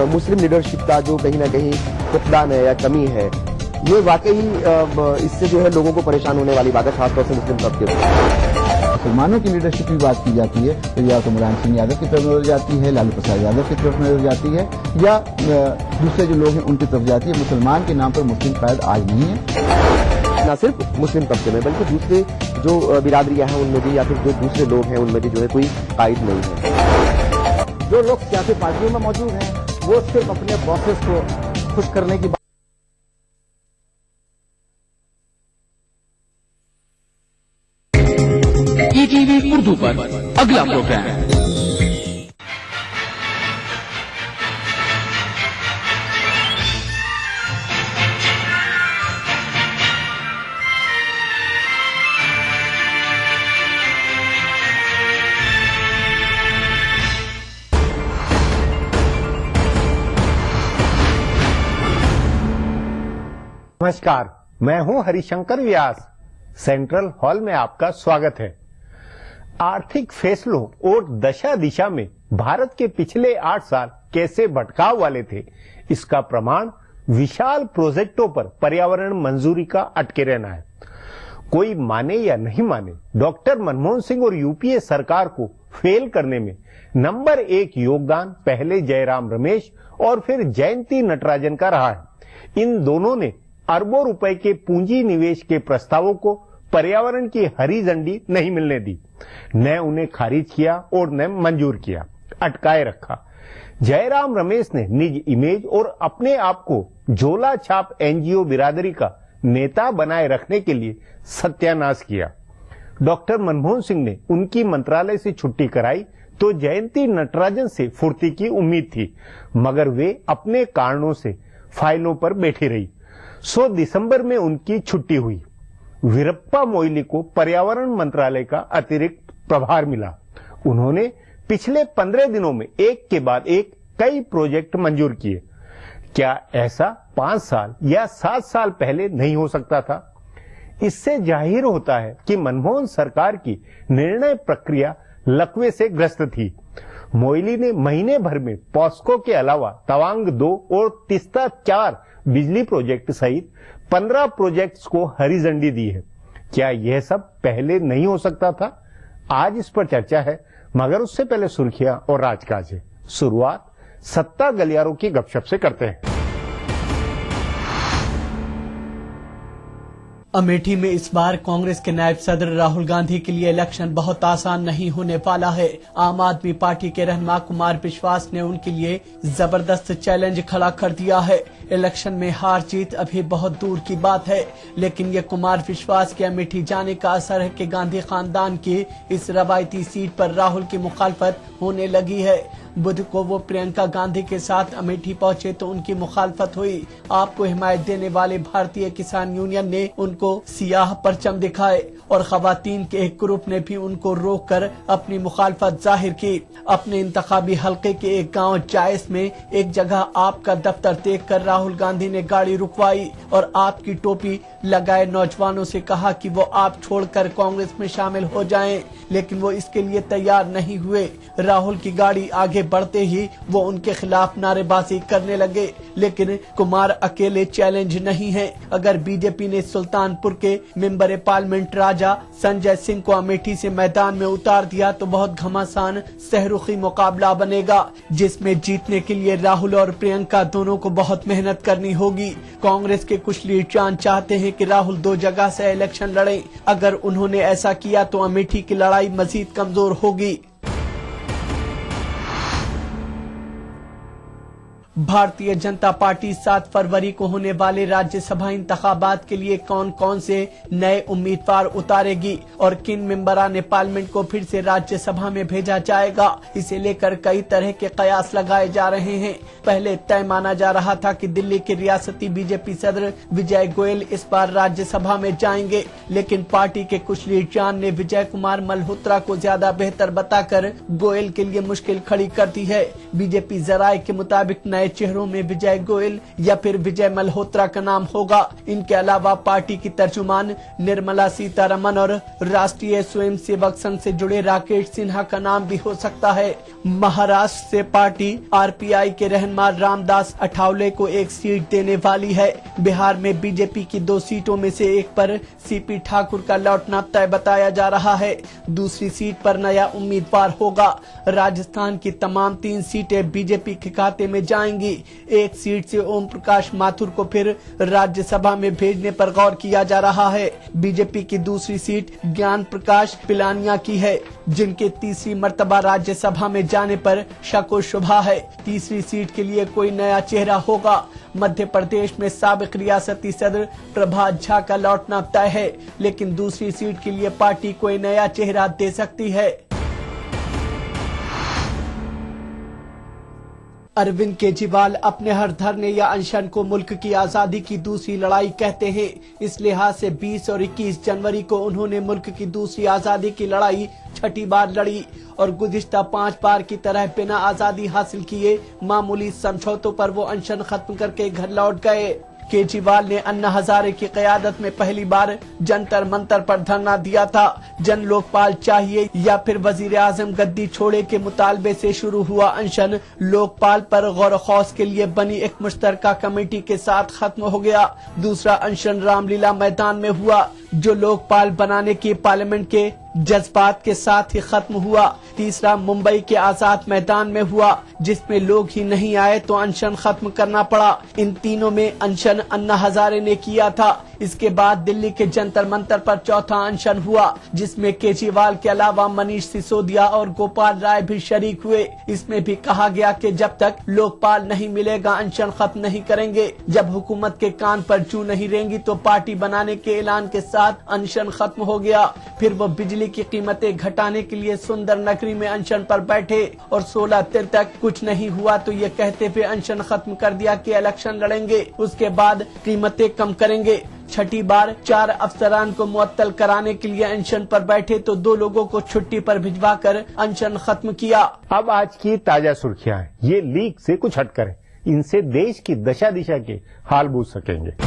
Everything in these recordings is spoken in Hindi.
मुस्लिम लीडरशिप का जो कहीं ना कहीं फुकदान है या कमी है, ये वाकई इससे जो है लोगों को परेशान होने वाली बात है, खासतौर से मुस्लिम तबके में। मुसलमानों की लीडरशिप की बात की जाती है तो या तो मुलायम सिंह यादव की तरफ नजर जाती है, लालू प्रसाद यादव की तरफ नजर जाती है, या दूसरे जो लोग हैं उनकी तरफ जाती है। मुसलमान के नाम पर मुस्लिम कायद आज नहीं है, न सिर्फ मुस्लिम तबके में बल्कि दूसरे जो बिरादरियां हैं उनमें भी, या फिर जो दूसरे लोग हैं उनमें भी जो है कोई कायद नहीं है। जो लोग सियासी पार्टियों में मौजूद हैं वो सिर्फ अपने बॉसेस को खुश करने की ईटीवी उर्दू पर अगला प्रोग्राम। नमस्कार, मैं हूं हरिशंकर व्यास। सेंट्रल हॉल में आपका स्वागत है। आर्थिक फैसलों और दशा दिशा में भारत के पिछले 8 साल कैसे भटकाव वाले थे, इसका प्रमाण विशाल प्रोजेक्टों पर पर्यावरण मंजूरी का अटके रहना है। कोई माने या नहीं माने, डॉक्टर मनमोहन सिंह और यूपीए सरकार को फेल करने में नंबर 1 योगदान पहले जयराम रमेश और फिर जयंती नटराजन का रहा है। इन दोनों ने अरबों रुपए के पूंजी निवेश के प्रस्तावों को पर्यावरण की हरी झंडी नहीं मिलने दी, न उन्हें खारिज किया और न मंजूर किया, अटकाए रखा। जयराम रमेश ने निज इमेज और अपने आप को झोला छाप एनजीओ बिरादरी का नेता बनाए रखने के लिए सत्यानाश किया। डॉक्टर मनमोहन सिंह ने उनकी मंत्रालय से छुट्टी कराई तो जयंती नटराजन से फुर्ती की उम्मीद थी, मगर वे अपने कारणों से फाइलों पर बैठी रही। 100 दिसंबर में उनकी छुट्टी हुई। वीरप्पा मोइली को पर्यावरण मंत्रालय का अतिरिक्त प्रभार मिला। उन्होंने पिछले 15 दिनों में एक के बाद एक कई प्रोजेक्ट मंजूर किए। क्या ऐसा 5 साल या 7 साल पहले नहीं हो सकता था? इससे जाहिर होता है कि मनमोहन सरकार की निर्णय प्रक्रिया लकवे से ग्रस्त थी। मोइली ने महीने भर में पॉस्को के अलावा तवांग 2 और तिस्ता 4 बिजली प्रोजेक्ट सहित 15 प्रोजेक्ट्स को हरी झंडी दी है। क्या यह सब पहले नहीं हो सकता था? आज इस पर चर्चा है, मगर उससे पहले सुर्खियां और राजकाज है। शुरुआत सत्ता गलियारों की गपशप से करते हैं। अमेठी में इस बार कांग्रेस के नायब सदर राहुल गांधी के लिए इलेक्शन बहुत आसान नहीं होने वाला है। आम आदमी पार्टी के रहनुमा कुमार विश्वास ने उनके लिए जबरदस्त चैलेंज खड़ा कर दिया है। इलेक्शन में हार जीत अभी बहुत दूर की बात है, लेकिन ये कुमार विश्वास के अमेठी जाने का असर है कि गांधी खानदान की इस रवायती सीट पर राहुल की मुखालफत होने लगी है। बुध को वो प्रियंका गांधी के साथ अमेठी पहुंचे तो उनकी मुखालफत हुई। आपको हिमायत देने वाले भारतीय किसान यूनियन ने उनको सियाह परचम दिखाए और खवातीन के एक ग्रुप ने भी उनको रोककर अपनी मुखालफत जाहिर की। अपने इंतखाबी हलके के एक गांव जायस में एक जगह आपका दफ्तर देखकर राहुल गांधी ने गाड़ी रुकवाई और आपकी टोपी लगाए नौजवानों से कहा कि वो आप छोड़कर कांग्रेस में शामिल हो जाएं, लेकिन वो इसके लिए तैयार नहीं हुए। राहुल की गाड़ी आगे बढ़ते ही वो उनके खिलाफ नारेबाजी करने लगे, लेकिन कुमार अकेले चैलेंज नहीं है। अगर बीजेपी ने सुल्तानपुर के मेंबर पार्लियामेंट राजा संजय सिंह को अमेठी से मैदान में उतार दिया तो बहुत घमासान सहरुखी मुकाबला बनेगा, जिसमें जीतने के लिए राहुल और प्रियंका दोनों को बहुत मेहनत करनी होगी। कांग्रेस के कुछ लीडर चाहते हैं कि राहुल 2 जगह से इलेक्शन लड़ें। अगर उन्होंने ऐसा किया तो अमेठी की लड़ाई मजीद कमजोर होगी। भारतीय जनता पार्टी 7 फरवरी को होने वाले राज्यसभा इंतखाबात के लिए कौन कौन से नए उम्मीदवार उतारेगी और किन मेंबरान पार्लियामेंट को फिर से राज्यसभा में भेजा जाएगा, इसे लेकर कई तरह के कयास लगाए जा रहे हैं। पहले तय माना जा रहा था कि दिल्ली के रियासती बीजेपी सदर विजय गोयल इस बार राज्यसभा में जाएंगे, लेकिन पार्टी के कुछ लीडर ने विजय कुमार मल्होत्रा को ज्यादा बेहतर बताकर गोयल के लिए मुश्किल खड़ी कर दी है। बीजेपी जराये के मुताबिक नए नए चेहरों में विजय गोयल या फिर विजय मल्होत्रा का नाम होगा। इनके अलावा पार्टी की तर्जुमान निर्मला सीतारमण और राष्ट्रीय स्वयंसेवक संघ से जुड़े राकेश सिन्हा का नाम भी हो सकता है। महाराष्ट्र से पार्टी आरपीआई के रहनुमा रामदास अठावले को एक सीट देने वाली है। बिहार में बीजेपी की 2 सीटों में से एक पर सीपी ठाकुर का लौटना तय बताया जा रहा है। दूसरी सीट पर नया उम्मीदवार होगा। राजस्थान की तमाम 3 सीटें बीजेपी के खाते में जाएंगी। एक सीट से ओम प्रकाश माथुर को फिर राज्यसभा में भेजने पर गौर किया जा रहा है। बीजेपी की दूसरी सीट ज्ञान प्रकाश पिलानिया की है, जिनके तीसरी मर्तबा राज्यसभा में जाने पर शक व शुबा है। तीसरी सीट के लिए कोई नया चेहरा होगा। मध्य प्रदेश में साबिक रियासती सदर प्रभात झा का लौटना तय है, लेकिन दूसरी सीट के लिए पार्टी कोई नया चेहरा दे सकती है। अरविंद केजरीवाल अपने हर धरने या अनशन को मुल्क की आजादी की दूसरी लड़ाई कहते हैं। इस लिहाज से 20 और 21 जनवरी को उन्होंने मुल्क की दूसरी आजादी की लड़ाई छठी बार लड़ी और गुज़िश्ता 5 बार की तरह बिना आजादी हासिल किए मामूली समझौतों पर वो अनशन खत्म करके घर लौट गए। केजरीवाल ने अन्ना हजारे की क़यादत में पहली बार जंतर मंतर पर धरना दिया था। जन लोकपाल चाहिए या फिर वजीर आजम गद्दी छोड़े के मुतालबे से शुरू हुआ अनशन लोकपाल पर गौर खौस के लिए बनी एक मुश्तरका कमेटी के साथ खत्म हो गया। दूसरा अनशन रामलीला मैदान में हुआ, जो लोकपाल बनाने के पार्लियामेंट के जज्बात के साथ ही खत्म हुआ। तीसरा मुंबई के आजाद मैदान में हुआ, जिसमें लोग ही नहीं आए तो अनशन खत्म करना पड़ा। इन तीनों में अनशन अन्ना हजारे ने किया था। इसके बाद दिल्ली के जंतर मंतर पर चौथा अनशन हुआ, जिसमें केजरीवाल के अलावा मनीष सिसोदिया और गोपाल राय भी शरीक हुए। इसमें भी कहा गया कि जब तक लोकपाल नहीं मिलेगा अनशन खत्म नहीं करेंगे। जब हुकूमत के कान पर जू नहीं रेंगी तो पार्टी बनाने के ऐलान के साथ अनशन खत्म हो गया। फिर वो बिजली की कीमतें घटाने के लिए सुंदर नगरी में अनशन पर बैठे और 16 दिन तक कुछ नहीं हुआ तो ये कहते हुए अनशन खत्म कर दिया कि इलेक्शन लड़ेंगे, उसके बाद कीमतें कम करेंगे। छठी बार 4 अफसरान को मुअत्तल कराने के लिए अनशन पर बैठे तो 2 लोगों को छुट्टी पर भिजवाकर अनशन खत्म किया। अब आज की ताजा सुर्खियां हैं, ये लीक से कुछ हटकर है। इनसे देश की दशा दिशा के हाल बूझ सकेंगे।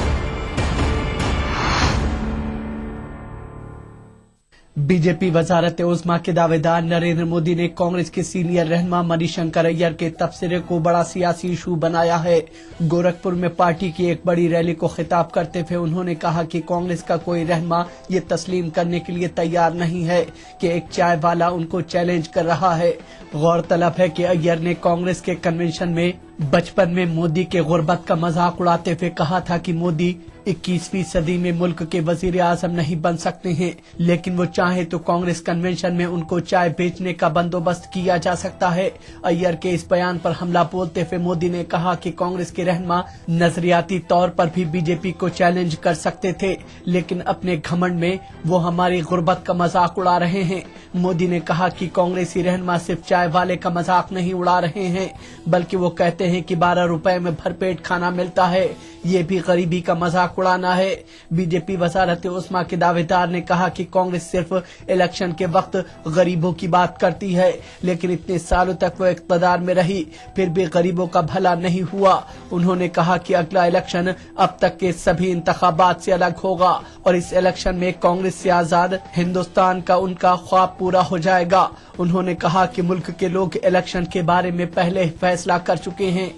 बीजेपी वजारत उज़्मा के दावेदार नरेंद्र मोदी ने कांग्रेस के सीनियर रहनुमा मणिशंकर अय्यर के तबसरे को बड़ा सियासी इशू बनाया है। गोरखपुर में पार्टी की एक बड़ी रैली को खिताब करते हुए उन्होंने कहा कि कांग्रेस का कोई रहनुमा ये तस्लीम करने के लिए तैयार नहीं है कि एक चाय वाला उनको चैलेंज कर रहा है। गौरतलब है कि अय्यर ने कांग्रेस के कन्वेंशन में बचपन में मोदी के गुर्बत का मजाक उड़ाते हुए कहा था कि मोदी 21वीं सदी में मुल्क के वजीर आजम नहीं बन सकते हैं, लेकिन वो चाहे तो कांग्रेस कन्वेंशन में उनको चाय बेचने का बंदोबस्त किया जा सकता है। अय्यर के इस बयान पर हमला बोलते हुए मोदी ने कहा कि कांग्रेस के रहनुमा नजरियाती तौर पर भी बीजेपी को चैलेंज कर सकते थे, लेकिन अपने घमंड में वो हमारी गुर्बत का मजाक उड़ा रहे हैं। मोदी ने कहा कि कांग्रेसी रहनुमा सिर्फ चाय वाले का मजाक नहीं उड़ा रहे हैं, बल्कि वो कहते हैं कि 12 रुपए में भरपेट खाना मिलता है, ये भी गरीबी का मजाक उड़ाना है। बीजेपी वजारत उस्मा के दावेदार ने कहा कि कांग्रेस सिर्फ इलेक्शन के वक्त गरीबों की बात करती है, लेकिन इतने सालों तक वो इक़्तिदार में रही, फिर भी गरीबों का भला नहीं हुआ। उन्होंने कहा कि अगला इलेक्शन अब तक के सभी इंतखाबात से अलग होगा और इस इलेक्शन में कांग्रेस से आजाद हिंदुस्तान का उनका ख्वाब पूरा हो जाएगा। उन्होंने कहा कि मुल्क के लोग इलेक्शन के बारे में पहले ही फैसला कर चुके हैं।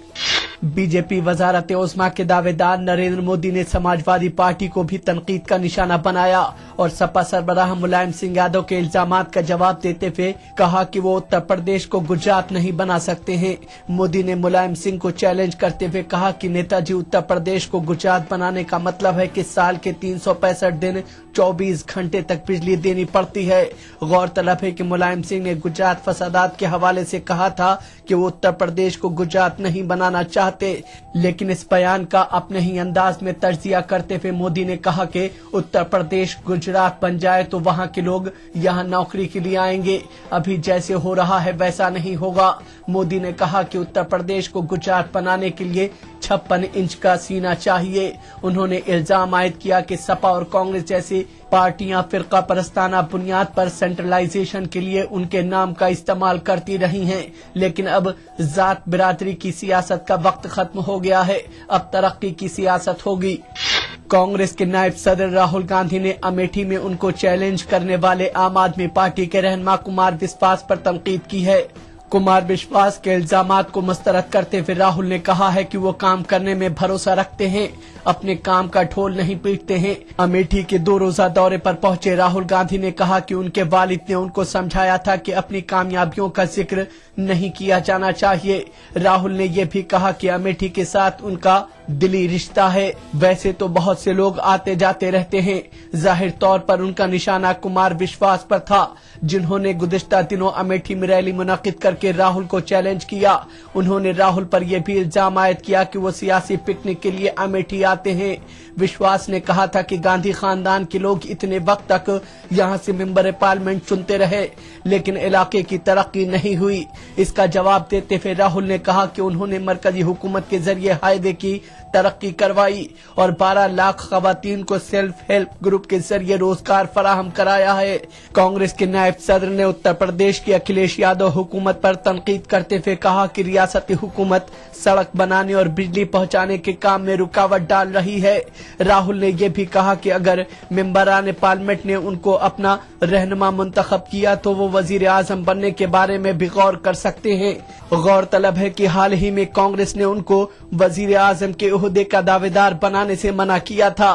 बीजेपी वजारत उस्मा के दावेदार नरेंद्र मोदी ने समाजवादी पार्टी को भी तनकीद का निशाना बनाया और सपा सरबराह मुलायम सिंह यादव के इल्जामात का जवाब देते हुए कहा कि वो उत्तर प्रदेश को गुजरात नहीं बना सकते हैं। मोदी ने मुलायम सिंह को चैलेंज करते हुए कहा कि नेताजी उत्तर प्रदेश को गुजरात बनाने का मतलब है कि साल के 365 दिन 24 घंटे तक बिजली देनी पड़ती है। गौरतलब है कि मुलायम सिंह ने गुजरात फसादात के हवाले से कहा था कि वो उत्तर प्रदेश को गुजरात नहीं बनाना चाहते, लेकिन इस बयान का अपने ही अंदाज में तज्जिया करते हुए मोदी ने कहा कि उत्तर प्रदेश गुजरात बन जाए तो वहां के लोग यहां नौकरी के लिए आएंगे, अभी जैसे हो रहा है वैसा नहीं होगा। मोदी ने कहा कि उत्तर प्रदेश को गुजरात बनाने के लिए 56 इंच का सीना चाहिए। उन्होंने इल्जाम आयद किया कि सपा और कांग्रेस जैसी पार्टियां फिरका परस्ताना बुनियाद पर सेंट्रलाइजेशन के लिए उनके नाम का इस्तेमाल करती रही हैं, लेकिन अब जात बिरादरी की सियासत का वक्त खत्म हो गया है, अब तरक्की की सियासत होगी। कांग्रेस के नायब सदर राहुल गांधी ने अमेठी में उनको चैलेंज करने वाले आम आदमी पार्टी के रहनुमा कुमार विश्वास पर तनकीद की है। कुमार विश्वास के इल्जामात को मुस्तरद करते हुए राहुल ने कहा है कि वो काम करने में भरोसा रखते हैं, अपने काम का ढोल नहीं पीटते हैं। अमेठी के 2 रोजा दौरे पर पहुंचे राहुल गांधी ने कहा कि उनके वालिद ने उनको समझाया था कि अपनी कामयाबियों का जिक्र नहीं किया जाना चाहिए। राहुल ने ये भी कहा कि अमेठी के साथ उनका दिली रिश्ता है। वैसे तो बहुत से लोग आते जाते रहते हैं, जाहिर तौर पर उनका निशाना कुमार विश्वास पर था, जिन्होंने गुज़िश्ता दिनों अमेठी में रैली मुनाकिद करके राहुल को चैलेंज किया। उन्होंने राहुल पर यह भी इल्जाम आयद किया कि वो सियासी पिकनिक के लिए अमेठी आते हैं। विश्वास ने कहा था कि गांधी खानदान के लोग इतने वक्त तक यहां से मेंबर पार्लियामेंट चुनते रहे, लेकिन इलाके की तरक्की नहीं हुई। इसका जवाब देते हुए राहुल ने कहा कि उन्होंने मरकजी हुकूमत के जरिए हायदे की तरक्की करवाई और 12 लाख खवातीन को सेल्फ हेल्प ग्रुप के जरिए रोजगार फराहम कराया है। कांग्रेस के नायब सदर ने उत्तर प्रदेश की अखिलेश यादव हुकूमत पर तनकीद करते हुए कहा कि रियासती हुकूमत सड़क बनाने और बिजली पहुंचाने के काम में रुकावट डाल रही है। राहुल ने यह भी कहा कि अगर मेंबरान पार्लियामेंट ने उनको अपना रहनुमा मुंतखब किया तो वो वजीर आजम बनने के बारे में भी गौर कर सकते हैं। गौरतलब है कि हाल ही में कांग्रेस ने उनको वजीर आजम के ओहदे का दावेदार बनाने से मना किया था।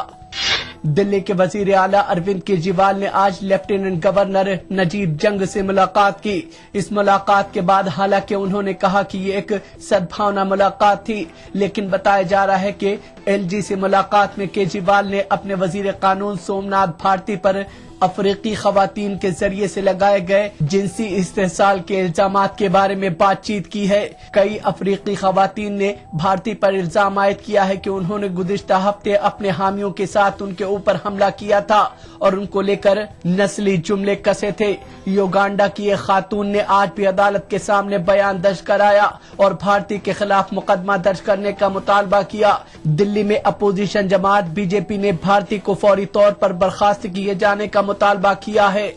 दिल्ली के वजीर आला अरविंद केजरीवाल ने आज लेफ्टिनेंट गवर्नर नजीब जंग से मुलाकात की। इस मुलाकात के बाद हालांकि उन्होंने कहा कि ये एक सद्भावना मुलाकात थी, लेकिन बताया जा रहा है कि एलजी से मुलाकात में केजरीवाल ने अपने वजीर कानून सोमनाथ भारती पर अफ्रीकी खवातीन के जरिए से लगाए गए जिनसी इस्तेहसाल के इल्जामात के बारे में बातचीत की है। कई अफ्रीकी खवातीन ने भारती पर इल्जाम आयद किया है कि उन्होंने गुज़िश्ता हफ्ते अपने हामियों के साथ उनके ऊपर हमला किया था और उनको लेकर नस्ली जुमले कसे थे। युगांडा की एक खातून ने आज भी अदालत के सामने बयान दर्ज कराया और भारती के खिलाफ मुकदमा दर्ज करने का मुतालबा किया। दिल्ली में अपोजिशन जमात बीजेपी ने भारती को फौरी तौर पर बर्खास्त किए जाने का मुतालबा किया है।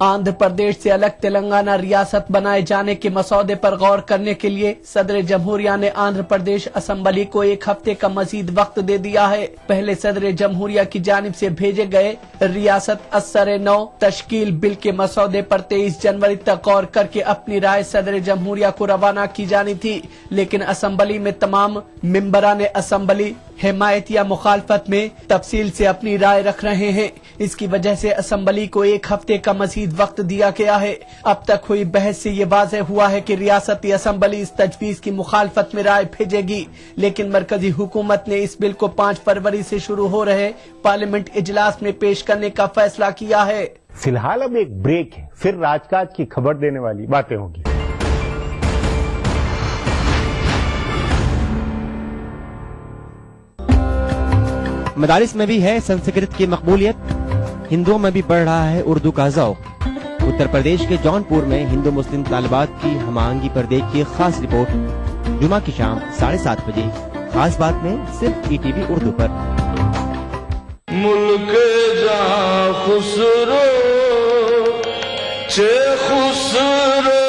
आंध्र प्रदेश से अलग तेलंगाना रियासत बनाए जाने के मसौदे पर गौर करने के लिए सदर जमहूरिया ने आंध्र प्रदेश असेंबली को 1 हफ्ते का मजीद वक्त दे दिया है। पहले सदर जमहूरिया की जानिब से भेजे गए रियासत असर-ए-नौ तश्कील बिल के मसौदे पर 23 जनवरी तक गौर करके अपनी राय सदर जमहूरिया को रवाना की जानी थी, लेकिन असेंबली में तमाम मेंबरान असेंबली हिमायत या मुखालफत में तफसील से अपनी राय रख रहे हैं। इसकी वजह से असेंबली को 1 हफ्ते का मजीद वक्त दिया गया है। अब तक हुई बहस से ये वाज़ेह हुआ है कि रियासती असेंबली इस तजवीज की मुखालफत में राय भेजेगी, लेकिन मरकजी हुकूमत ने इस बिल को 5 फरवरी से शुरू हो रहे पार्लियामेंट इजलास में पेश करने का फैसला किया है। फिलहाल अब एक ब्रेक है, फिर राजकाज की खबर देने वाली बातें होंगी। मदारिस में भी है संस्कृत की मकबूलियत, हिंदुओं में भी बढ़ रहा है उर्दू का ज़ौक़। उत्तर प्रदेश के जौनपुर में हिंदू मुस्लिम तालिबात की हमांगी पर देखिए खास रिपोर्ट जुमा की शाम 7:30 बजे खास बात में सिर्फ ईटीवी उर्दू पर। मुल्क जा खुसरो चे खुसरो।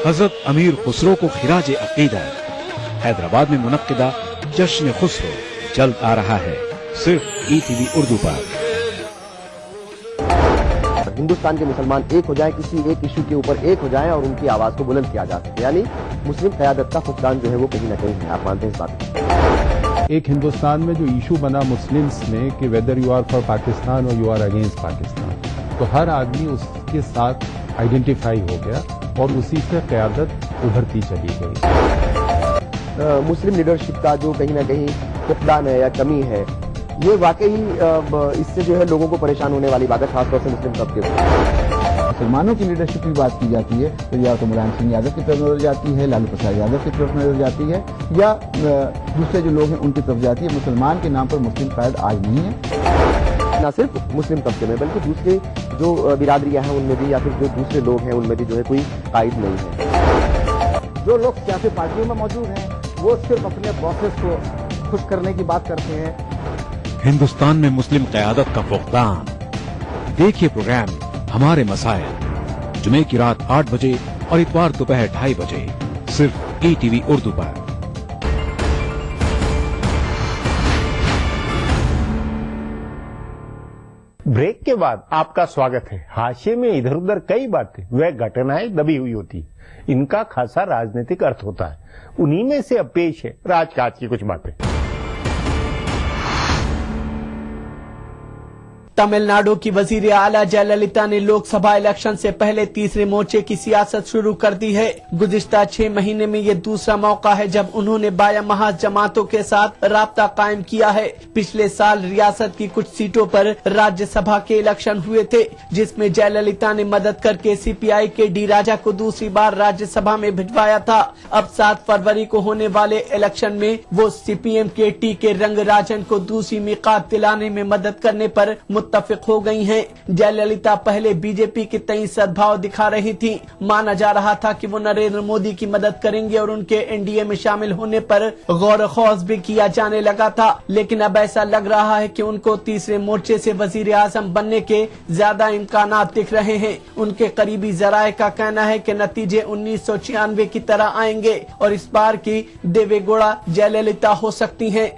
हजरत अमीर खुसरो को खिराज अकीदा हैदराबाद में मुनक्किदा जश्न खुसरो जल्द आ रहा है सिर्फ ईटीवी उर्दू पर। हिंदुस्तान के मुसलमान एक हो जाए, किसी एक इशू के ऊपर एक हो जाए और उनकी आवाज को बुलंद किया जा सके, यानी मुस्लिम क़यादत का फुकदान जो है वो कहीं ना कहीं है। आप मानते हैं इस बात? एक हिंदुस्तान में जो इशू बना मुस्लिम्स में कि whether you are for Pakistan और यू आर अगेंस्ट पाकिस्तान, तो हर आदमी उसके साथ आइडेंटिफाई हो गया और उसी से क़यादत उभरती चली गई। मुस्लिम लीडरशिप का जो कहीं ना कहीं फुकदान है या कमी है, ये वाकई इससे जो है लोगों को परेशान होने वाली बात है, खासतौर से मुस्लिम तबके में। मुसलमानों की लीडरशिप की बात की जाती है तो या तो मुलायम सिंह यादव की तरफ नजर जाती है, लालू प्रसाद यादव की तरफ नजर जाती है, या दूसरे जो लोग हैं उनकी तरफ जाती है। मुसलमान के नाम पर मुस्लिम कायद आज नहीं है। न सिर्फ मुस्लिम तबके में बल्कि दूसरे जो बिरादरियां हैं उनमें भी, या फिर जो दूसरे लोग हैं उनमें भी जो है कोई कायद नहीं है। जो लोग सियासी पार्टियों में मौजूद हैं वो सिर्फ अपने बॉसेस को खुश करने की बात करते हैं। हिंदुस्तान में मुस्लिम क़यादत का फुक़दान। देखिए प्रोग्राम हमारे मसाइल जुमे की रात 8 बजे और इतवार दोपहर 2:30 बजे सिर्फ ETV उर्दू पर। ब्रेक के बाद आपका स्वागत है। हाशिए में इधर उधर कई बातें व घटनाएं दबी हुई होती, इनका खासा राजनीतिक अर्थ होता है। उन्हीं में से अब पेश है राजकाज की कुछ बातें। तमिलनाडु की वजीर आला जयललिता ने लोकसभा इलेक्शन से पहले तीसरे मोर्चे की सियासत शुरू कर दी है। गुज़िश्ता 6 महीने में ये दूसरा मौका है जब उन्होंने बाया महाज जमातों के साथ राब्ता कायम किया है। पिछले साल रियासत की कुछ सीटों पर राज्यसभा के इलेक्शन हुए थे, जिसमें जयललिता ने मदद करके CPI के डी राजा को दूसरी बार राज्यसभा में भिजवाया था। अब 7 फरवरी को होने वाले इलेक्शन में वो CPM के TK रंगराजन को दूसरी मिकात दिलाने में मदद करने पर मुत्तफिक हो गई हैं। जयललिता पहले बीजेपी के तई सद्भाव दिखा रही थी। माना जा रहा था कि वो नरेंद्र मोदी की मदद करेंगे और उनके NDA में शामिल होने पर गौर खौज भी किया जाने लगा था। लेकिन अब ऐसा लग रहा है कि उनको तीसरे मोर्चे से वजीर आजम बनने के ज्यादा इम्कानात दिख रहे हैं। उनके करीबी जराये का कहना है कि नतीजे 1996 की तरह आएंगे और इस बार की देवेगौड़ा जयललिता हो सकती हैं।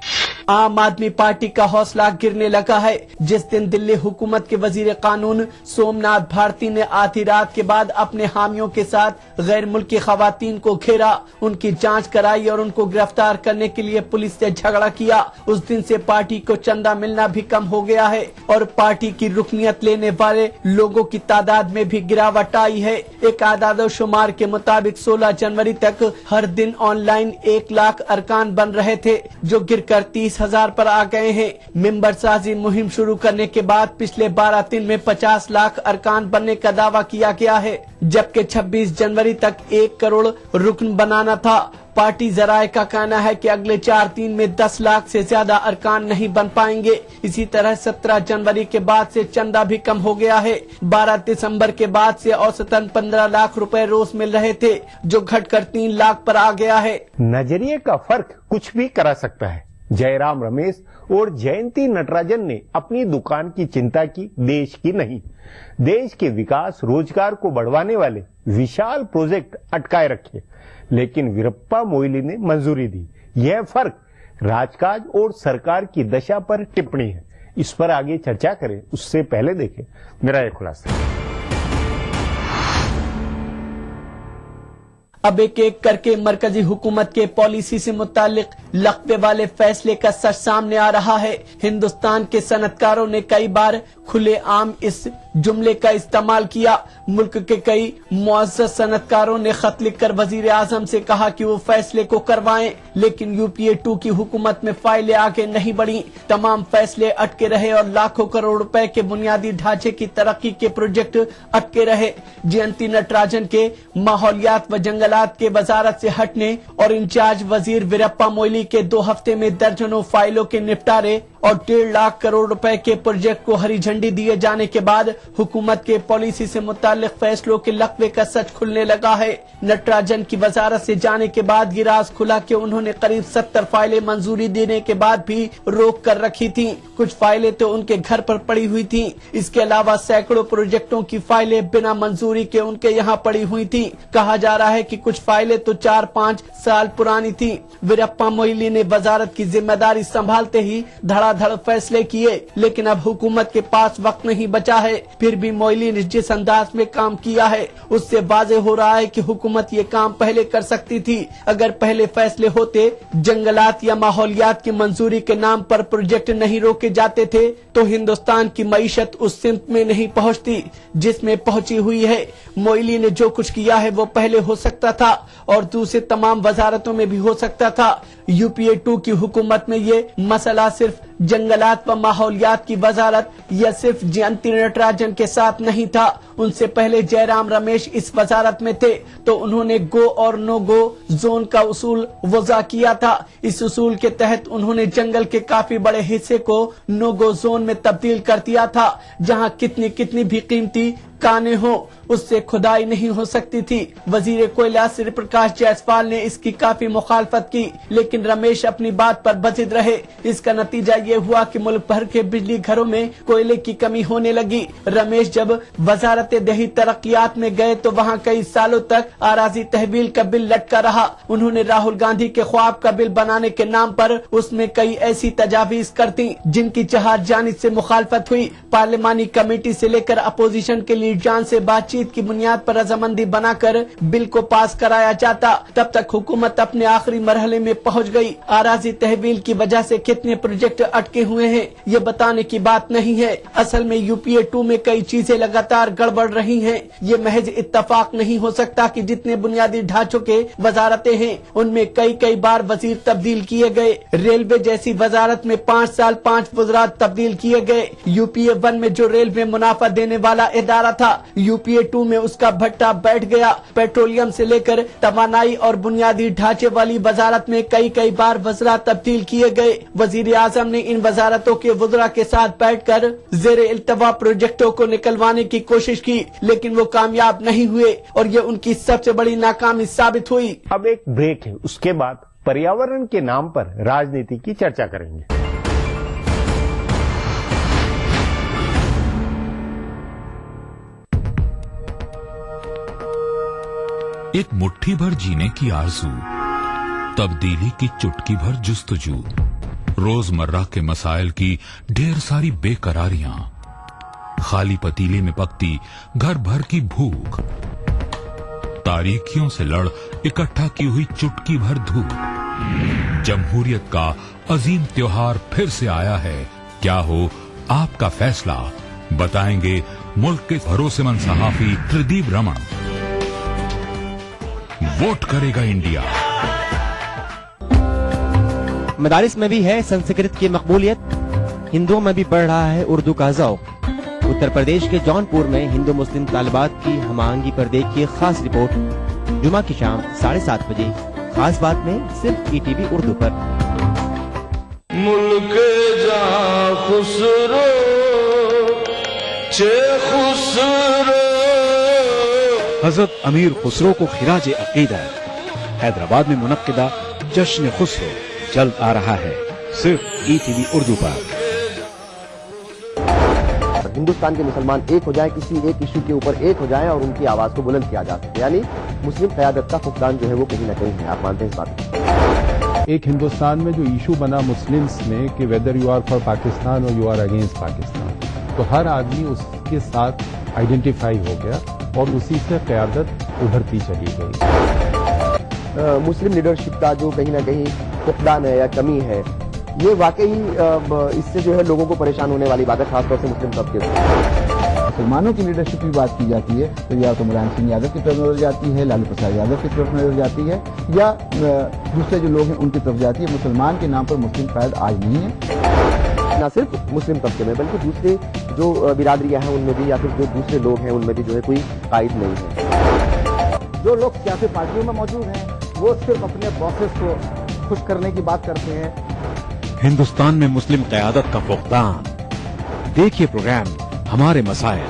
आम आदमी पार्टी का हौसला गिरने लगा है। जिस दिन दिल्ली हुकूमत के वजीर कानून सोमनाथ भारती ने आधी रात के बाद अपने हामियों के साथ गैर मुल्की खवातीन को घेरा, उनकी जांच कराई और उनको गिरफ्तार करने के लिए पुलिस से झगड़ा किया, उस दिन से पार्टी को चंदा मिलना भी कम हो गया है और पार्टी की रुकनियत लेने वाले लोगों की तादाद में भी गिरावट आई है। एक आदादोशुमार के मुताबिक 16 जनवरी तक हर दिन ऑनलाइन 1 लाख अरकान बन रहे थे, जो गिरकर 30,000 पर आ गए हैं। मेंबर साजी मुहिम शुरू करने के बाद पिछले 12 दिन में 50 लाख अरकान बनने का दावा किया गया है, जबकि 26 जनवरी तक 1 करोड़ रुकन बनाना था। पार्टी जराये का कहना है कि अगले 4 दिन में 10 लाख से ज्यादा अरकान नहीं बन पाएंगे। इसी तरह 17 जनवरी के बाद से चंदा भी कम हो गया है। 12 दिसंबर के बाद से औसतन 15 लाख रुपए रोज मिल रहे थे, जो घटकर 3 लाख पर आ गया है। नजरिए का फर्क कुछ भी करा सकता है। जयराम रमेश और जयंती नटराजन ने अपनी दुकान की चिंता की, देश की नहीं। देश के विकास रोजगार को बढ़वाने वाले विशाल प्रोजेक्ट अटकाए रखे, लेकिन वीरप्पा मोइली ने मंजूरी दी। यह फर्क राजकाज और सरकार की दशा पर टिप्पणी है। इस पर आगे चर्चा करें उससे पहले देखें मेरा यह खुलासा। अब एक एक करके मरकजी हुकूमत के पॉलिसी से मुतालिक लकवे वाले फैसले का सच सामने आ रहा है। हिंदुस्तान के सनतकारों ने कई बार खुलेआम इस जुमले का इस्तेमाल किया। मुल्क के कई मुअज़्ज़ज़ सनतकारों ने खत लिखकर वजीर आजम से कहा कि वो फैसले को करवाएं, लेकिन UPA 2 की हुकूमत में फाइलें आगे नहीं बढ़ी। तमाम फैसले अटके रहे और लाखों करोड़ रुपए के बुनियादी ढांचे की तरक्की के प्रोजेक्ट अटके रहे। जयंती नटराजन के माहौलियात व जंगलात के वजारत से हटने और इंचार्ज वजीर वीरप्पा मोइली के 2 हफ्ते में दर्जनों फाइलों के निपटारे और 1.5 लाख करोड़ रुपए के प्रोजेक्ट को हरी झंडी दिए जाने के बाद हुकूमत के पॉलिसी से मुतालिक फैसलों के लकवे का सच खुलने लगा है। नटराजन की वजारत से जाने के बाद ये राज खुला कि उन्होंने करीब 70 फाइलें मंजूरी देने के बाद भी रोक कर रखी थी। कुछ फाइलें तो उनके घर पर पड़ी हुई थी। इसके अलावा सैकड़ों प्रोजेक्टों की फाइलें बिना मंजूरी के उनके यहाँ पड़ी हुई थी। कहा जा रहा है कि कुछ फाइलें तो 4-5 साल पुरानी थी। वीरप्पा मोइली ने वजारत की जिम्मेदारी संभालते ही धड़ाधड़ फैसले किए, लेकिन अब हुकूमत के पास वक्त नहीं बचा है। फिर भी मोइली ने जिस अंदाज में काम किया है उससे वाज़ेह हो रहा है कि हुकूमत ये काम पहले कर सकती थी। अगर पहले फैसले होते, जंगलात या माहौलियात की मंजूरी के नाम पर प्रोजेक्ट नहीं रोके जाते थे, तो हिंदुस्तान की मईशत उस सिमत में नहीं पहुँचती जिसमें पहुँची हुई है। मोइली ने जो कुछ किया है वो पहले हो सकता था और दूसरे तमाम वजारतों में भी हो सकता था। UPA 2 की हुकूमत में ये मसला सिर्फ जंगलात व माहौलियात की वजारत या सिर्फ जयंती नटराजन के साथ नहीं था। उनसे पहले जयराम रमेश इस वजारत में थे तो उन्होंने गो और नो गो जोन का उसूल वज़ा किया था। इस उसूल के तहत उन्होंने जंगल के काफी बड़े हिस्से को नो गो जोन में तब्दील कर दिया था, जहां कितनी भी कीमती काने हो, उससे खुदाई नहीं हो सकती थी। वजीर कोयला श्री प्रकाश जायसवाल ने इसकी काफी मुखालफत की, लेकिन रमेश अपनी बात पर बजिद रहे। इसका नतीजा ये हुआ कि मुल्क भर के बिजली घरों में कोयले की कमी होने लगी। रमेश जब वजारत देही तरक्कियात में गए तो वहाँ कई सालों तक आराजी तहवील का बिल लटका रहा। उन्होंने राहुल गांधी के ख्वाब का बिल बनाने के नाम पर उसमें कई ऐसी तजावीज करती जिनकी जहाज जानिब से मुखालफत हुई। पार्लिमानी कमेटी से लेकर अपोजिशन के लीडरान से बातचीत की बुनियाद पर रजामंदी बनाकर बिल को पास कराया जाता। तब तक हुकूमत अपने आखिरी मरहले में पहुंच गई। आराजी तहवील की वजह से कितने प्रोजेक्ट अटके हुए हैं ये बताने की बात नहीं है। असल में UPA 2 में कई चीजें लगातार गड़बड़ रही हैं। ये महज इत्तफाक नहीं हो सकता कि जितने बुनियादी ढांचों के वजारतें हैं उनमें कई बार वजीर तब्दील किए गए। रेलवे जैसी वजारत में 5 साल 5 वज़रात तब्दील किए गए। UPA 1 में जो रेलवे मुनाफा देने वाला इदारा था, UPA 2 में उसका भट्टा बैठ गया। पेट्रोलियम से लेकर तवानाई और बुनियादी ढांचे वाली वजारत में कई बार वज़रा तब्दील किए गए। वजीर आजम ने इन वजारतों के वज़रा के साथ बैठकर ज़ेरे इल्तवा प्रोजेक्टों को निकलवाने की कोशिश की, लेकिन वो कामयाब नहीं हुए और ये उनकी सबसे बड़ी नाकामी साबित हुई। अब एक ब्रेक है, उसके बाद पर्यावरण के नाम पर राजनीति की चर्चा करेंगे। एक मुट्ठी भर जीने की आरज़ू, तब्दीली की चुटकी भर जुस्तजू, रोजमर्रा के मसाइल की ढेर सारी बेकरारियां, खाली पतीले में पकती घर भर की भूख, तारीखियों से लड़ इकट्ठा की हुई चुटकी भर धूप। जमहूरियत का अजीम त्योहार फिर से आया है। क्या हो आपका फैसला, बताएंगे मुल्क के भरोसेमंद सहाफी त्रिदीप रमन। वोट करेगा इंडिया। मदारिस में भी है संस्कृत की मकबूलियत, हिंदुओं में भी बढ़ रहा है उर्दू का ज़ौक़। उत्तर प्रदेश के जौनपुर में हिंदू मुस्लिम तालिबात की हमांगी पर देखिए खास रिपोर्ट जुमा की शाम 7:30 बजे, खास बात में सिर्फ ETV उर्दू पर। मुल्क जा खुसरो चे खुसरो। हजरत अमीर खुसरो को खिराज अकीदत। हैदराबाद में मुनक्किदा जश्न खुसरो जल्द आ रहा है, सिर्फ ETV उर्दू पर। हिंदुस्तान के मुसलमान एक हो जाए, किसी एक इशू के ऊपर एक हो जाए और उनकी आवाज को बुलंद किया जा सके, यानी मुस्लिम क़यादत का फुकदान जो है वो कहीं ना कहीं है। आप मानते हैं इस बात को? एक हिंदुस्तान में जो इशू बना मुस्लिम्स में कि whether you are for Pakistan और यू आर अगेंस्ट पाकिस्तान, तो हर आदमी उसके साथ आइडेंटिफाई हो गया और उसी से क़यादत उभरती चली गई। मुस्लिम लीडरशिप का जो कहीं ना कहीं फुकदान है या कमी है, ये वाकई इससे जो है लोगों को परेशान होने वाली बात है, खासतौर से मुस्लिम तबके को। मुसलमानों की लीडरशिप की बात की जाती है तो या तो मुलायम सिंह यादव की तरफ नजर जाती है, लालू प्रसाद यादव की तरफ नजर जाती है, या दूसरे जो लोग हैं उनकी तरफ जाती है। मुसलमान के नाम पर मुस्लिम कायद आज नहीं है। न सिर्फ मुस्लिम तबके में बल्कि दूसरे जो बिरादरियां हैं उनमें भी, या फिर जो दूसरे लोग हैं उनमें भी जो है कोई कायद नहीं है। जो लोग सियासी पार्टियों में मौजूद हैं वो सिर्फ अपने बॉसेस को खुश करने की बात करते हैं। हिंदुस्तान में मुस्लिम क़यादत का फुकदान। देखिए प्रोग्राम हमारे मसाइल,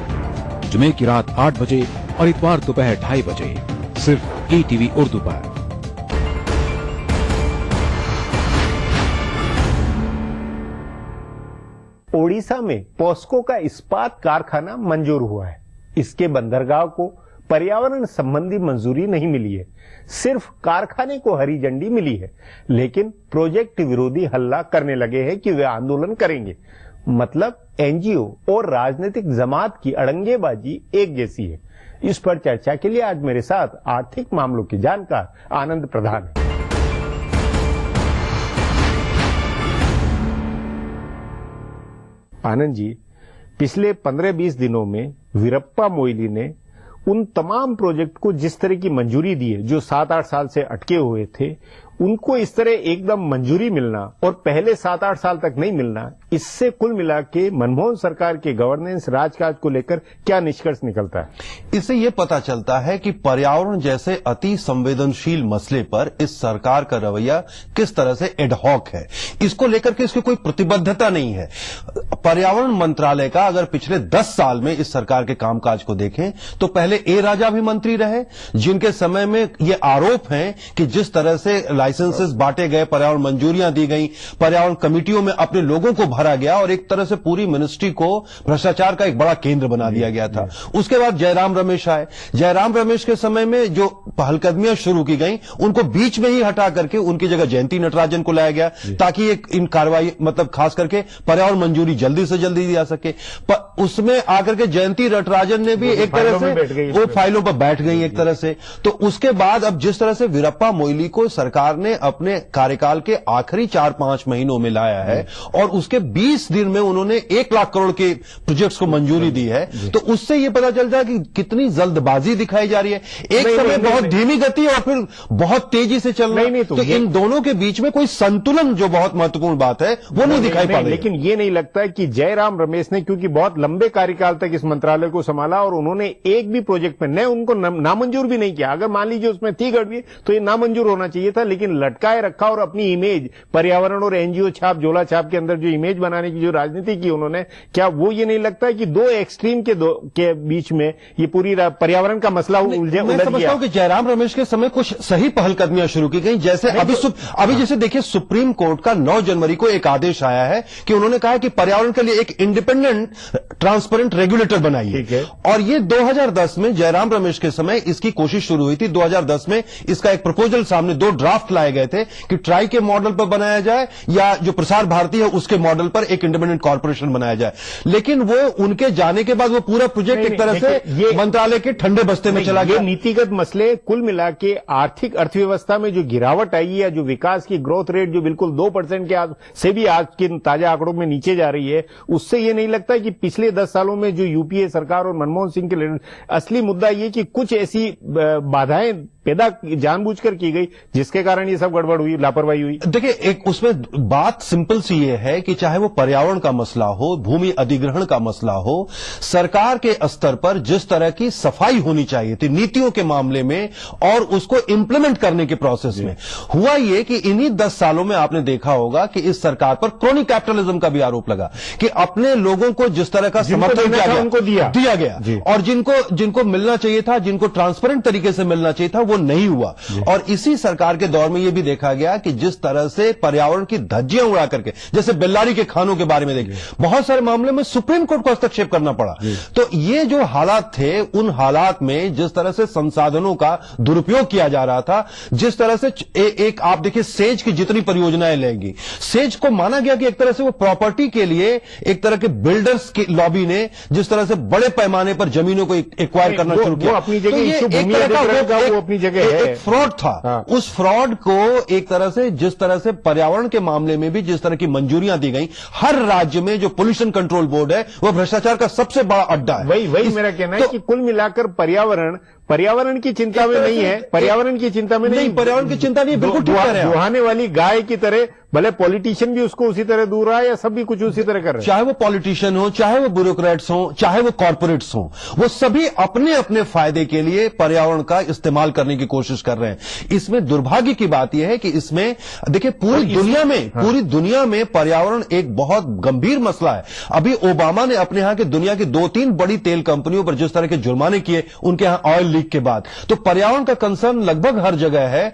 जुमे की रात 8 बजे और इतवार दोपहर 2:30 बजे, सिर्फ ETV उर्दू पर। ओडिशा में पॉस्को का इस्पात कारखाना मंजूर हुआ है। इसके बंदरगाह को पर्यावरण संबंधी मंजूरी नहीं मिली है, सिर्फ कारखाने को हरी झंडी मिली है। लेकिन प्रोजेक्ट विरोधी हल्ला करने लगे हैं कि वे आंदोलन करेंगे। मतलब NGO और राजनीतिक जमात की अड़ंगेबाजी एक जैसी है। इस पर चर्चा के लिए आज मेरे साथ आर्थिक मामलों के जानकार आनंद प्रधान है। आनंद जी, पिछले 15-20 दिनों में वीरप्पा मोइली ने उन तमाम प्रोजेक्ट को जिस तरह की मंजूरी दी है जो 7-8 साल से अटके हुए थे, उनको इस तरह एकदम मंजूरी मिलना और पहले 7-8 साल तक नहीं मिलना, इससे कुल मिला के मनमोहन सरकार के गवर्नेंस राजकाज को लेकर क्या निष्कर्ष निकलता है? इससे यह पता चलता है कि पर्यावरण जैसे अति संवेदनशील मसले पर इस सरकार का रवैया किस तरह से एडहॉक है, इसको लेकर के इसकी कोई प्रतिबद्धता नहीं है। पर्यावरण मंत्रालय का अगर पिछले 10 साल में इस सरकार के कामकाज को देखें तो पहले ए राजा भी मंत्री रहे, जिनके समय में ये आरोप है कि जिस तरह से लाइसेंसेस बांटे गए, पर्यावरण मंजूरियां दी गई, पर्यावरण कमेटियों में अपने लोगों को भरा गया और एक तरह से पूरी मिनिस्ट्री को भ्रष्टाचार का एक बड़ा केंद्र बना दिया गया था। उसके बाद जयराम रमेश आए। जयराम रमेश के समय में जो पहलकदमियां शुरू की गई उनको बीच में ही हटा करके उनकी जगह जयंती नटराजन को लाया गया ताकि इन कार्रवाई मतलब खास करके पर्यावरण मंजूरी जल्दी से जल्दी दी जा सके। उसमें आकर के जयंती नटराजन ने भी एक तरह से वो फाइलों पर बैठ गई एक तरह से। तो उसके बाद अब जिस तरह से वीरप्पा मोइली को सरकार ने अपने कार्यकाल के आखिरी 4-5 महीनों में लाया है और उसके 20 दिन में उन्होंने 1 लाख करोड़ के प्रोजेक्ट्स को मंजूरी दी है, तो उससे यह पता चलता है कि कितनी जल्दबाजी दिखाई जा रही है। एक समय बहुत धीमी गति और फिर बहुत तेजी से चल रही है, तो इन दोनों के बीच में कोई संतुलन जो बहुत महत्वपूर्ण बात है वो नहीं दिखाई पा रही। लेकिन ये नहीं लगता है कि जयराम रमेश ने, क्योंकि बहुत लंबे कार्यकाल तक इस मंत्रालय को संभाला और उन्होंने एक भी प्रोजेक्ट में न उनको नामंजूर भी नहीं किया। अगर मान लीजिए उसमें थी गड़बड़ी तो ये नामंजूर होना चाहिए था, लेकिन लटकाए रखा और अपनी इमेज पर्यावरण और एनजीओ छाप, झोला छाप के अंदर जो इमेज बनाने की जो राजनीति की उन्होंने, क्या वो ये नहीं लगता है कि दो एक्सट्रीम के बीच में ये पूरी पर्यावरण का मसला उलझ गया? मैं समझता हूं कि जयराम रमेश के समय कुछ सही पहलकदमियां शुरू की गई, जैसे अभी जैसे देखिए सुप्रीम कोर्ट का 9 जनवरी को एक आदेश आया है कि उन्होंने कहा कि पर्यावरण के लिए एक इंडिपेंडेंट ट्रांसपेरेंट रेगुलेटर बनाइए। और ये 2010 में जयराम रमेश के समय इसकी कोशिश शुरू हुई थी। 2010 में इसका एक प्रपोजल सामने, 2 ड्राफ्ट लाए गए थे कि ट्राई के मॉडल पर बनाया जाए या जो प्रसार भारती है उसके मॉडल पर एक इंडिपेंडेंट कॉर्पोरेशन बनाया जाए। लेकिन वो उनके जाने के बाद वो पूरा प्रोजेक्ट एक तरह से मंत्रालय के ठंडे बस्ते में चला गया। नीतिगत मसले कुल मिला के आर्थिक अर्थव्यवस्था में जो गिरावट आई है, जो विकास की ग्रोथ रेट जो बिल्कुल 2% के से भी आज के ताजा आंकड़ों में नीचे जा रही है, उससे ये नहीं लगता कि पिछले 10 सालों में जो यूपीए सरकार और मनमोहन सिंह के असली मुद्दा ये कि कुछ ऐसी बाधाएं पैदा जानबूझकर की गई जिसके कारण ये सब गड़बड़ हुई, लापरवाही हुई? देखिए, एक उसमें बात सिंपल सी ये है कि चाहे वो पर्यावरण का मसला हो, भूमि अधिग्रहण का मसला हो, सरकार के स्तर पर जिस तरह की सफाई होनी चाहिए थी नीतियों के मामले में और उसको इंप्लीमेंट करने के प्रोसेस में, हुआ ये कि इन्हीं 10 सालों में आपने देखा होगा कि इस सरकार पर क्रोनी कैपिटलिज्म का भी आरोप लगा कि अपने लोगों को जिस तरह का समर्थन किया गया उनको दिया गया और जिनको मिलना चाहिए था, जिनको ट्रांसपेरेंट तरीके से मिलना चाहिए था, वो नहीं हुआ। और इसी सरकार के दौर में यह भी देखा गया कि जिस तरह से पर्यावरण की धज्जियां उड़ा करके, जैसे बेल्लारी के खानों के बारे में देखिए, बहुत सारे मामले में सुप्रीम कोर्ट को हस्तक्षेप करना पड़ा। तो ये जो हालात थे, उन हालात में जिस तरह से संसाधनों का दुरुपयोग किया जा रहा था, जिस तरह से एक आप देखिए सेज की जितनी परियोजनाएं लेंगी, सेज को माना गया कि एक तरह से वो प्रॉपर्टी के लिए एक तरह के बिल्डर्स की लॉबी ने जिस तरह से बड़े पैमाने पर जमीनों को एक्वायर करना शुरू किया, अपनी जगह एक फ्रॉड था। उस फ्रॉड को एक तरह से जिस तरह से पर्यावरण के मामले में भी जिस तरह की मंजूरियां दी गई, हर राज्य में जो पोल्यूशन कंट्रोल बोर्ड है वो भ्रष्टाचार का सबसे बड़ा अड्डा है। वही मेरा कहना है कि कुल मिलाकर पर्यावरण की चिंता में नहीं है, पर्यावरण की चिंता में नहीं, पर्यावरण की चिंता नहीं, बिल्कुल ठीक कह रहे हैं। दुहाने वाली गाय की तरह भले पॉलिटिशियन भी उसको उसी तरह दूर रहा है या सब भी कुछ उसी तरह कर रहे हैं। चाहे वो पॉलिटिशियन हो, चाहे वो ब्यूरोक्रेट्स हो, चाहे वो कॉर्पोरेट्स हो, वो सभी अपने अपने फायदे के लिए पर्यावरण का इस्तेमाल करने की कोशिश कर रहे हैं। इसमें दुर्भाग्य की बात यह है कि इसमें देखिए पूरी दुनिया में पर्यावरण एक बहुत गंभीर मसला है। अभी ओबामा ने अपने यहां के दुनिया की 2-3 बड़ी तेल कंपनियों पर जिस तरह के जुर्माने किए उनके यहां ऑयल लीक के बाद, तो पर्यावरण का कंसर्न लगभग हर जगह है।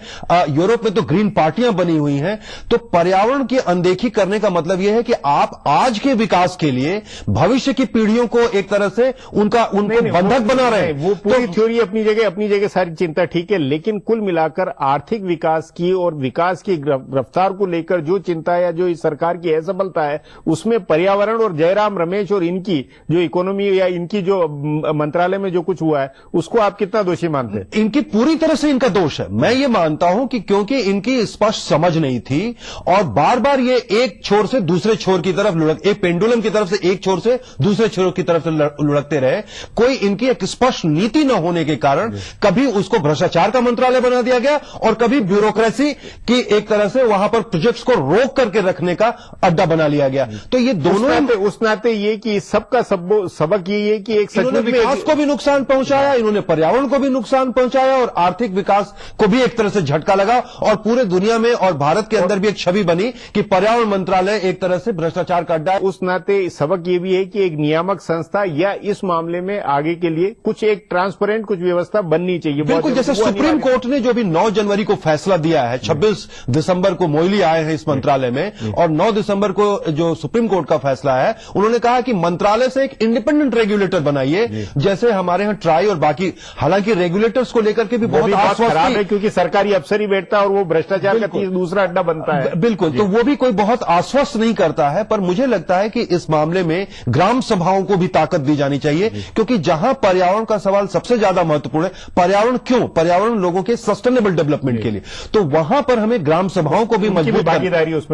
यूरोप में तो ग्रीन पार्टियां बनी हुई हैं। तो पर्यावरण की अनदेखी करने का मतलब यह है कि आप आज के विकास के लिए भविष्य की पीढ़ियों को एक तरह से उनको बंधक बना रहे हैं। वो पूरी थ्योरी अपनी जगह सारी चिंता ठीक है, लेकिन कुल मिलाकर आर्थिक विकास की और विकास की रफ्तार को लेकर जो चिंता है या जो इस सरकार की असफलता है, उसमें पर्यावरण और जयराम रमेश और इनकी जो इकोनॉमी या इनकी जो मंत्रालय में जो कुछ हुआ है उसको आप कितना दोषी मानते हैं? इनकी पूरी तरह से इनका दोष है। मैं ये मानता हूं कि क्योंकि इनकी स्पष्ट समझ नहीं थी और बार बार ये एक छोर से दूसरे छोर की तरफ एक पेंडुलम की तरफ से एक छोर से दूसरे छोर की तरफ से लुढ़कते रहे। कोई इनकी एक स्पष्ट नीति न होने के कारण कभी उसको भ्रष्टाचार का मंत्रालय बना दिया गया और कभी ब्यूरोक्रेसी की एक तरह से वहां पर प्रोजेक्ट्स को रोक करके रखने का अड्डा बना लिया गया। तो ये दोनों उस नाते ये कि सबका सबक ये है कि एक इन्होंने विकास को भी नुकसान पहुंचाया, इन्होंने पर्यावरण को भी नुकसान पहुंचाया और आर्थिक विकास को भी एक तरह से झटका लगा और पूरे दुनिया में और भारत के अंदर भी एक छवि बनी कि पर्यावरण मंत्रालय एक तरह से भ्रष्टाचार का अड्डा है। उस नाते सबक ये भी है कि एक नियामक संस्था या इस मामले में आगे के लिए कुछ एक ट्रांसपेरेंट कुछ व्यवस्था बननी चाहिए। बिल्कुल, जैसे सुप्रीम कोर्ट ने जो भी 9 जनवरी को फैसला दिया है, 26 दिसंबर को मोइली आए हैं इस मंत्रालय में और 9 दिसंबर को जो सुप्रीम कोर्ट का फैसला है, उन्होंने कहा कि मंत्रालय से एक इंडिपेंडेंट रेगुलेटर बनाइए, जैसे हमारे यहां ट्राई और बाकी, हालांकि रेगुलेटर्स को लेकर के भी बहुत खराब है क्योंकि सरकारी अफसर ही बैठता है और वो भ्रष्टाचार का दूसरा अड्डा बनता है। बिल्कुल, तो वो भी कोई बहुत आश्वस्त नहीं करता है। पर मुझे लगता है कि इस मामले में ग्राम सभाओं को भी ताकत दी जानी चाहिए क्योंकि जहां पर्यावरण का सवाल सबसे ज्यादा महत्वपूर्ण है, पर्यावरण क्यों, पर्यावरण लोगों के सस्टेनेबल डेवलपमेंट के लिए, तो वहां पर हमें ग्राम सभाओं को भी मजबूत भागीदारी उसमें